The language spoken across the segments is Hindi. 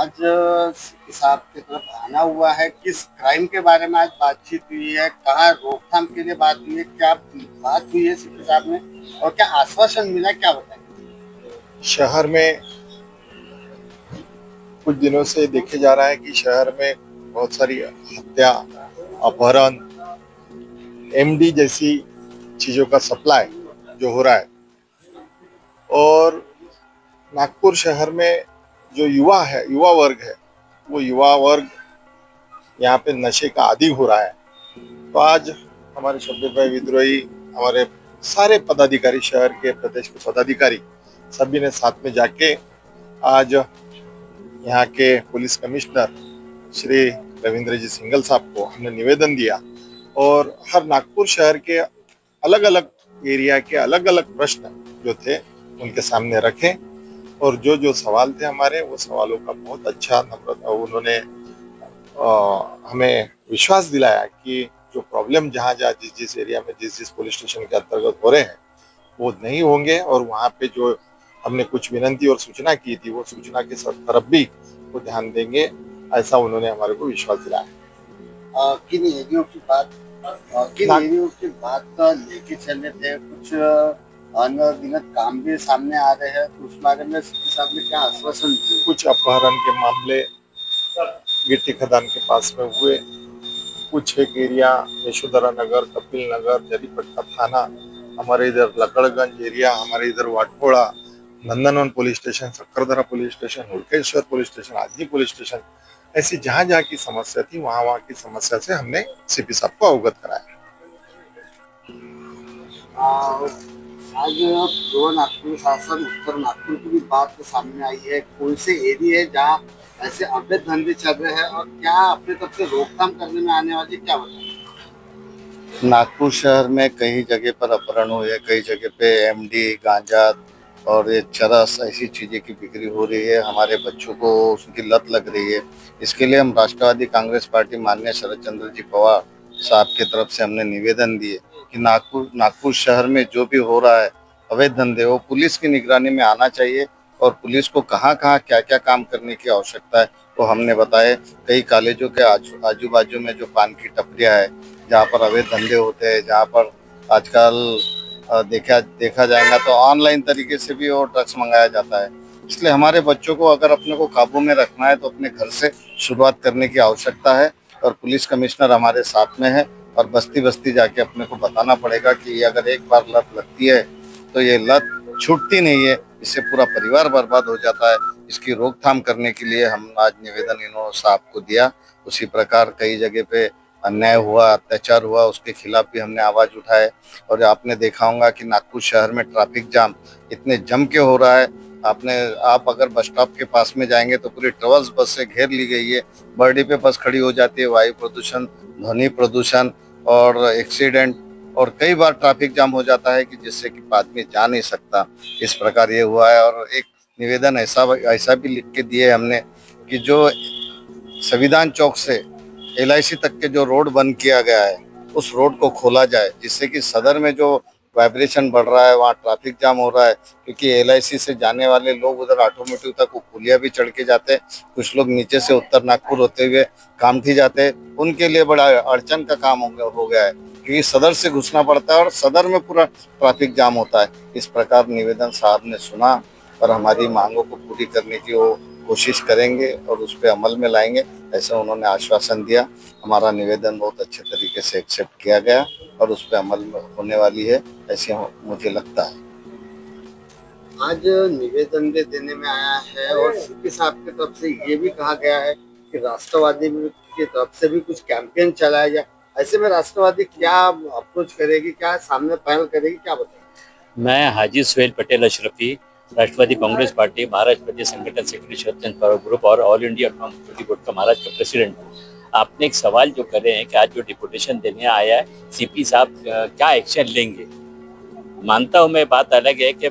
आज सीपी साहब की तरफ आना हुआ है। किस क्राइम के बारे में आज बातचीत हुई है, कहाँ रोकथाम के लिए बात हुई है, क्या बात हुई है सीपी साहब में और क्या आश्वासन मिला, क्या बताएं? शहर में कुछ दिनों से देखे जा रहा है कि शहर में बहुत सारी हत्या, अपहरण, एमडी जैसी चीजों का सप्लाई जो हो रहा है। और नागपुर शहर में जो युवा वर्ग है, वो युवा वर्ग यहाँ पे नशे का आदी हो रहा है। तो आज हमारे शब्बीर भाई विद्रोही, हमारे सारे पदाधिकारी, शहर के प्रदेश के पदाधिकारी सभी ने साथ में जाके आज यहाँ के पुलिस कमिश्नर श्री रविंद्र जी सिंघल साहब को हमने निवेदन दिया और हर नागपुर शहर के अलग अलग एरिया के अलग अलग प्रश्न जो थे उनके सामने रखे। और जो जो सवाल थे हमारे, वो सवालों का बहुत अच्छा नम्रता उन्होंने हमें विश्वास दिलाया कि जो प्रॉब्लम जहाँ जहाँ जिस जिस एरिया में जिस जिस पुलिस स्टेशन के अंतर्गत हो रहे हैं वो नहीं होंगे। और वहाँ पे जो हमने कुछ विनंती और सूचना की थी, वो सूचना के तरफ भी वो ध्यान देंगे, ऐसा उन्होंने हमारे को विश्वास दिलाया। किन एरियो की बात किन एरियो की बात लेके चले थे? कुछ अनगिनत काम भी सामने आ रहे हैं, तो उस बारे में सीपी साहब ने क्या आश्वासन दिए? कुछ अपहरण के मामले गिट्टी खदान के पास में हुए, कुछ एक एरिया यशोधरा नगर, कपिल नगर, जरीपट्टा थाना, हमारे इधर लकड़गंज एरिया, हमारे इधर वाटकोड़ा, Nandanvan police station, Sakkardara police station, Hudkeshwar police station, आदमी पुलिस स्टेशन, ऐसी जहां जहां की समस्या थी वहां वहां की समस्या से हमने सीपी साहब को अवगत कराया। आज जो नागपुर शासन उत्तर नागपुर की भी बात तो सामने आई है। कौन से एरिया है जहाँ ऐसे अवैध धंधे चल रहे हैं और क्या अपने तरफ से रोकथाम करने में आने वाली, क्या बताएं? नागपुर शहर में कई जगह पर अपहरण हुए, कई जगह पे एमडी, गांजा और ये चरस ऐसी चीजें की बिक्री हो रही है। हमारे बच्चों को उसकी लत लग रही है। इसके लिए हम राष्ट्रवादी कांग्रेस पार्टी माननीय शरद चंद्र जी पवार साहब की तरफ से हमने निवेदन दिए कि नागपुर शहर में जो भी हो रहा है अवैध धंधे, वो पुलिस की निगरानी में आना चाहिए। और पुलिस को कहाँ कहाँ क्या क्या काम करने की आवश्यकता है वो हमने बताए। कई कॉलेजों के आजू बाजू में जो पान की टपरियाँ है, जहाँ पर अवैध धंधे होते हैं, जहाँ पर आजकल देखा जाएगा तो ऑनलाइन तरीके से भी वो ड्रग्स मंगाया जाता है। इसलिए हमारे बच्चों को अगर अपने को काबू में रखना है तो अपने घर से शुरुआत करने की आवश्यकता है। और पुलिस कमिश्नर हमारे साथ में है और बस्ती बस्ती जाके अपने को बताना पड़ेगा कि ये अगर एक बार लत लगती है तो ये लत छूटती नहीं है, इससे पूरा परिवार बर्बाद हो जाता है। इसकी रोकथाम करने के लिए हम आज निवेदन इन्होंने साहब को दिया। उसी प्रकार कई जगह पे अन्याय हुआ, अत्याचार हुआ, उसके खिलाफ भी हमने आवाज उठाए। और आपने देखा होगा कि नागपुर शहर में ट्रैफिक जाम इतने जम के हो रहा है। आप अगर बस स्टॉप के पास में जाएंगे तो पूरी ट्रेवल्स बस से घेर ली गई है। बर्डी पे बस खड़ी हो जाती है। वायु प्रदूषण, ध्वनि प्रदूषण और एक्सीडेंट, और कई बार ट्रैफिक जाम हो जाता है कि जिससे कि आदमी जा नहीं सकता। इस प्रकार ये हुआ है। और एक निवेदन ऐसा भी लिख के दिए हमने कि जो संविधान चौक से एलआईसी तक के जो रोड बंद किया गया है, उस रोड को खोला जाए, जिससे कि सदर में जो वाइब्रेशन बढ़ रहा है, वहाँ ट्रैफिक जाम हो रहा है। क्योंकि एलआईसी से जाने वाले लोग उधर ऑटोमेटिव तक वो पुलिया भी चढ़ के जाते हैं। कुछ लोग नीचे से उत्तर नागपुर होते हुए कामठी जाते हैं। उनके लिए बड़ा अड़चन का काम हो गया है, क्योंकि सदर से घुसना पड़ता है और सदर में पूरा ट्रैफिक जाम होता है। इस प्रकार निवेदन साहब ने सुना और हमारी मांगों को पूरी करने की वो कोशिश करेंगे और उस पर अमल में लाएंगे, ऐसा उन्होंने आश्वासन दिया। हमारा निवेदन बहुत अच्छे तरीके से एक्सेप्ट किया गया और उस पर अमल में होने वाली है, ऐसे मुझे लगता है। आज निवेदन भी देने में आया है और सीपी साहब की तरफ से ये भी कहा गया है कि राष्ट्रवादी की तरफ से भी कुछ कैंपेन चलाया जाए। ऐसे में राष्ट्रवादी क्या अप्रोच करेगी, क्या सामने पहल करेगी, क्या बताएंगे? मैं हाजी सुहेल पटेल अशरफी, राष्ट्रवादी कांग्रेस पार्टी महाराष्ट्र प्रदेश संगठन सेक्रेटरी शरद चंद्र पवार ग्रुप और ऑल इंडिया कम्युनिटी बोर्ड का महाराष्ट्र का प्रेसिडेंट हूँ। आपने एक सवाल जो करे हैं कि आज जो डिपुटेशन देने आया है सीपी साहब क्या एक्शन लेंगे। मानता हूँ मैं, बात अलग है कि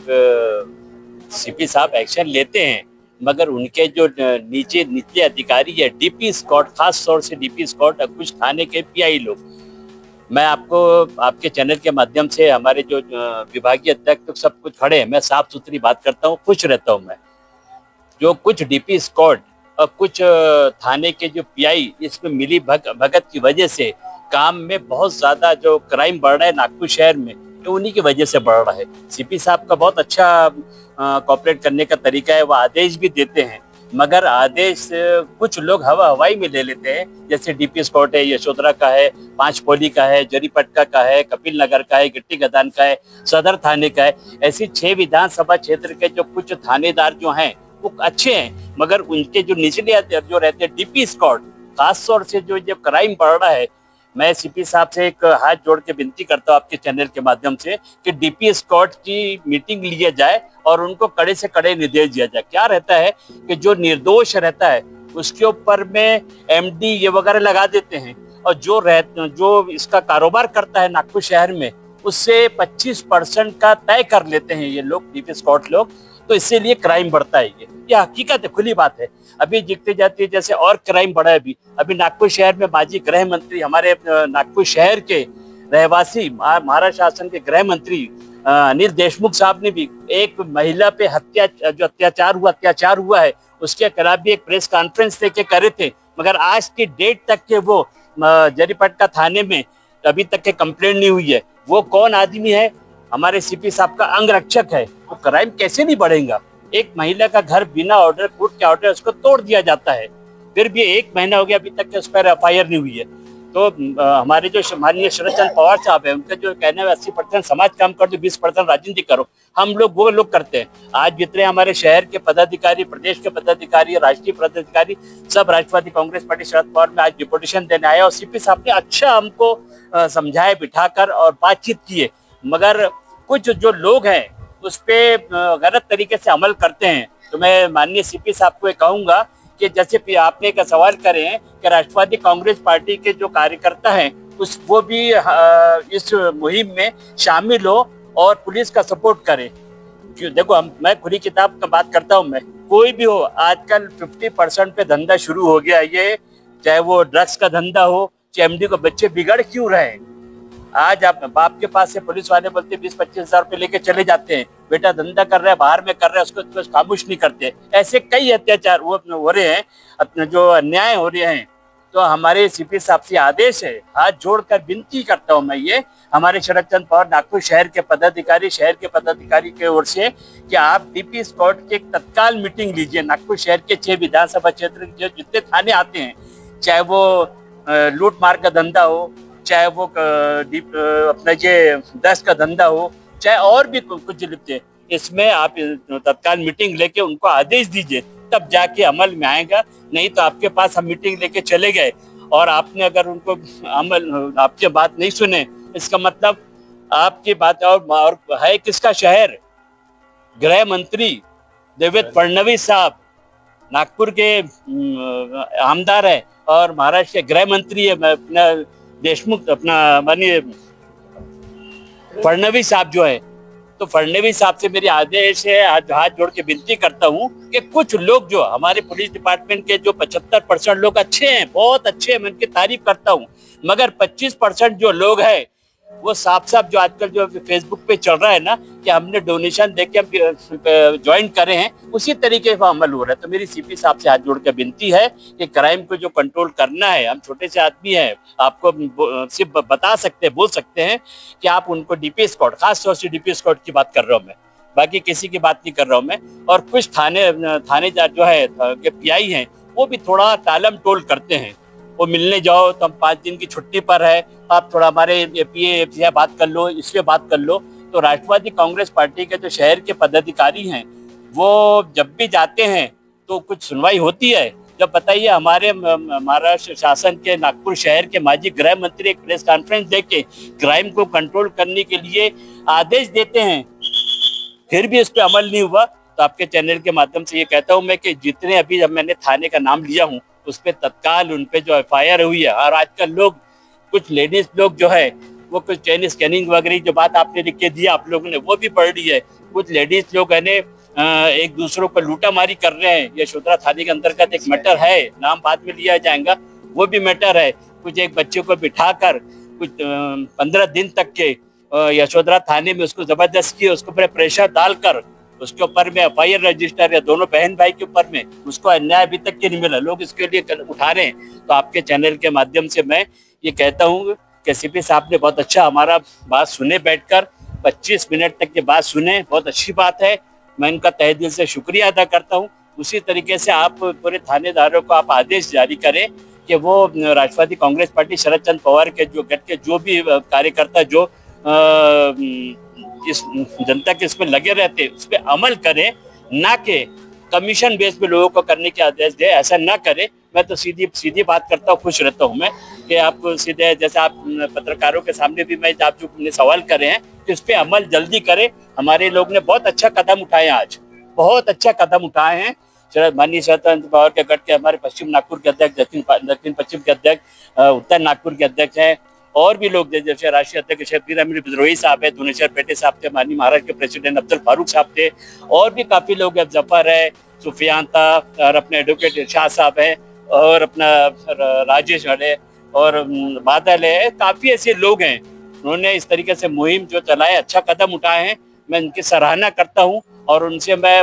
सीपी साहब एक्शन लेते हैं, मगर उनके जो नीचे निचले अधिकारी है, डीपी स्क्वाड, खास तौर से डीपी स्क्वाड, कुछ थाने के पीआई लोग, मैं आपको आपके चैनल के माध्यम से हमारे जो विभागीय अध्यक्ष तो सब कुछ खड़े हैं, मैं साफ सुथरी बात करता हूँ, खुश रहता हूँ मैं। जो कुछ डीपी स्क्वाड और कुछ थाने के जो पीआई इसमें मिली भगत की वजह से काम में बहुत ज्यादा जो क्राइम बढ़ रहा है नागपुर शहर में, तो उन्हीं की वजह से बढ़ रहा है। सीपी साहब का बहुत अच्छा कॉपरेट करने का तरीका है, वो आदेश भी देते हैं, मगर आदेश कुछ लोग हवाई में ले लेते हैं। जैसे डीपी स्कॉट है, यशोधरा का है, पांचपोली का है, जरीपटका का है, कपिल नगर का है, गिट्टी गदान का है, सदर थाने का है। ऐसी 6 विधानसभा क्षेत्र के जो कुछ थानेदार जो हैं वो अच्छे हैं, मगर उनके जो निचले जो रहते हैं डीपी स्कॉट, खासतौर से जो जब क्राइम बढ़ रहा है, मैं सीपी साहब से एक हाथ जोड़ के विनती करता हूँ आपके चैनल के माध्यम से कि डीपी स्कॉट की मीटिंग लिया जाए और उनको कड़े से कड़े निर्देश दिया जाए। क्या रहता है कि जो निर्दोष रहता है उसके ऊपर में एमडी ये वगैरह लगा देते हैं, और जो इसका कारोबार करता है नागपुर शहर में उससे 25% का तय कर लेते हैं ये लोग, डीपी स्कॉट लोग। तो इसीलिए क्राइम बढ़ता है। ये हकीकत है, खुली बात है। अभी दिखते जाती है जैसे और क्राइम बढ़ा है। अभी नागपुर शहर में माजी गृह मंत्री, हमारे नागपुर शहर के रहवासी, महाराष्ट्र शासन के गृह मंत्री अनिल देशमुख साहब ने भी एक महिला पे अत्याचार हुआ है उसके खिलाफ भी एक प्रेस कॉन्फ्रेंस लेके करे थे, मगर आज की डेट तक के वो जरीपटका थाने में अभी तक के कंप्लेंट नहीं हुई है। वो कौन आदमी है? हमारे सीपी साहब का अंगरक्षक है। वो क्राइम कैसे नहीं बढ़ेगा? एक महिला का घर बिना ऑर्डर, कोर्ट के ऑर्डर उसको तोड़ दिया जाता है, फिर भी 1 महीना हो गया अभी तक उस पर एफआईआर नहीं हुई है। तो हमारे जो माननीय शरद चंद्र पवार साहब है, उनका जो कहना है 80% समाज काम कर दो, 20% राजनीति करो, हम लोग वो लोग करते हैं। आज जितने हमारे शहर के पदाधिकारी, प्रदेश के पदाधिकारी, राष्ट्रीय पदाधिकारी, सब राष्ट्रवादी कांग्रेस पार्टी शरद पवार में आज डिपुटेशन देने आए और सीपी साहब ने अच्छा हमको समझाए बिठाकर और बातचीत किए, मगर कुछ जो लोग हैं उस पे गलत तरीके से अमल करते हैं। तो मैं माननीय सीपी साहब को कहूंगा कि जैसे आपने एक सवाल करे हैं कि राष्ट्रवादी कांग्रेस पार्टी के जो कार्यकर्ता हैं वो भी इस मुहिम में शामिल हो और पुलिस का सपोर्ट करें। देखो, मैं खुली किताब का बात करता हूँ, मैं कोई भी हो, आजकल 50% पे धंधा शुरू हो गया ये, चाहे वो ड्रग्स का धंधा हो, चाहे एमडी को बच्चे बिगड़ क्यों रहे हैं। आज आप बाप के पास से पुलिस वाले बोलते 20-25 हजार रुपए लेके चले जाते हैं, बेटा धंधा कर रहा है, बाहर में कर रहा है, उसको खामोश नहीं करते। ऐसे कई अत्याचार वो हो रहे हैं, अपने जो अन्याय हो रहे हैं। तो हमारे सीपी साहब से आदेश है, हाथ जोड़कर विनती करता हूं मैं ये हमारे शरद चंद्र पवार नागपुर शहर के पदाधिकारी के ओर से कि आप डीपी स्कॉट की एक तत्काल मीटिंग लीजिए। नागपुर शहर के 6 विधानसभा क्षेत्र के जितने थाने आते हैं, चाहे वो लूट मार का धंधा हो, चाहे वो अपना ये दस्त का धंधा हो, चाहे और भी कुछ लिप्त है, इसमें आप तत्काल मीटिंग लेके उनको आदेश दीजिए, तब जाके अमल में आएगा। नहीं तो आपके पास हम मीटिंग लेके चले गए और आपने अगर उनको आपकी बात नहीं सुने, इसका मतलब आपकी बात और है किसका शहर? गृह मंत्री देवेंद्र फडणवीस साहब नागपुर के आमदार है और महाराष्ट्र के गृह मंत्री है अपना देशमुख, अपना माननीय फडणवीस साहब जो है। तो फडणवीस साहब से मेरी आदेश है, हाथ जोड़ के विनती करता हूं कि कुछ लोग जो हमारे पुलिस डिपार्टमेंट के जो 75% लोग अच्छे हैं, बहुत अच्छे हैं, मैं उनकी तारीफ करता हूं, मगर 25% जो लोग हैं वो साफ जो आजकल जो फेसबुक पे चल रहा है ना कि हमने डोनेशन देके हम ज्वाइन करे हैं, उसी तरीके का अमल हो रहा है। तो मेरी सीपी साहब से हाथ जोड़ के विनती है कि क्राइम को जो कंट्रोल करना है, हम छोटे से आदमी हैं, आपको सिर्फ बता सकते हैं, बोल सकते हैं कि आप उनको डीपी स्क्वाड, खास तौर से डीपी स्क्वाड की बात कर रहा हूँ मैं, बाकी किसी की बात नहीं कर रहा हूँ मैं। और कुछ थानेदार जो है के पीआई हैं वो भी थोड़ा टालम टोल करते हैं। वो मिलने जाओ तो हम 5 दिन की छुट्टी पर है, आप थोड़ा हमारे पीए बात कर लो, इससे बात कर लो। तो राष्ट्रवादी कांग्रेस पार्टी के जो शहर के पदाधिकारी हैं वो जब भी जाते हैं तो कुछ सुनवाई होती है। जब बताइए, हमारे महाराष्ट्र शासन के नागपुर शहर के माजी गृह मंत्री एक प्रेस कॉन्फ्रेंस देके क्राइम को कंट्रोल करने के लिए आदेश देते हैं, फिर भी इस पे अमल नहीं हुआ। तो आपके चैनल के माध्यम से ये कहता हूँ मैं कि जितने अभी जब मैंने थाने का नाम लिया हूँ उस पे तत्काल उन पे जो एफआईआर हुई है। और आजकल लोग, कुछ लेडीज लोग जो है वो कुछ चैन स्कैनिंग वगैरह जो बात आपने लिख के दिया, आप लोगों ने वो भी पढ़ ली है। कुछ लेडीज लोग है एक दूसरों को लूटामारी कर रहे हैं। यशोधरा थाने के अंतर्गत एक मैटर है, नाम बाद में लिया जाएगा, वो भी मैटर है। कुछ एक बच्चे को बिठाकर कुछ 15 दिन तक के यशोधरा थाने में उसको जबरदस्ती उसको प्रेशर डालकर उसके ऊपर में FIR रजिस्टर है, दोनों बहन भाई के ऊपर में, उसको अन्याय अभी तक के नहीं मिला, लोग इसके लिए उठा रहे हैं। तो आपके चैनल के माध्यम से मैं ये कहता हूँ कि CP साहब ने बहुत अच्छा हमारा बात सुने, बैठकर 25 मिनट तक ये बात सुने, बहुत अच्छी बात है। मैं इनका तहे दिल से शुक्रिया अदा करता हूँ। उसी तरीके से आप पूरे थानेदारों को आप आदेश जारी करें कि वो राष्ट्रवादी कांग्रेस पार्टी शरद चंद्र पवार के जो गट के जो भी कार्यकर्ता जो इस जनता के इसमें लगे रहते उस पर अमल करें, ना कि कमीशन बेस पे लोगों को करने के आदेश दे। ऐसा ना करें। मैं तो सीधी सीधी बात करता हूँ, खुश रहता हूँ मैं कि आप सीधे, जैसे आप पत्रकारों के सामने भी मैं आप जो सवाल कर रहे हैं कि उस पर अमल जल्दी करें। हमारे लोग ने बहुत अच्छा कदम उठाए, आज बहुत अच्छा कदम उठाए हैं। माननीय शरद चंद्र पवार के गट के हमारे पश्चिम नागपुर के अध्यक्ष, दक्षिण पश्चिम के अध्यक्ष, उत्तर नागपुर के अध्यक्ष हैं, और भी लोग जैसे राष्ट्रीय अध्यक्ष शबीर अमीर विद्रोही साहब है, धुनेश्वर पेटे साहब थे, माननीय महाराष्ट्र के प्रेसिडेंट अब्दुल फारूक साहब थे, और भी काफी लोग हैं, जफर है, सुफियान था, और अपने एडवोकेट शाह साहब है, और अपना राजेश है, और बादल है, काफी ऐसे लोग हैं। उन्होंने इस तरीके से मुहिम जो चलाए, अच्छा कदम उठाए हैं, मैं उनकी सराहना करता हूँ। और उनसे मैं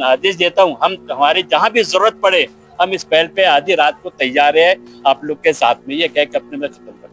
आदेश देता हूँ, हम हमारी जहाँ भी जरूरत पड़े हम इस पहल पे आधी रात को तैयार है आप लोग के साथ में। ये कह के अपने में खत्म करता हूं।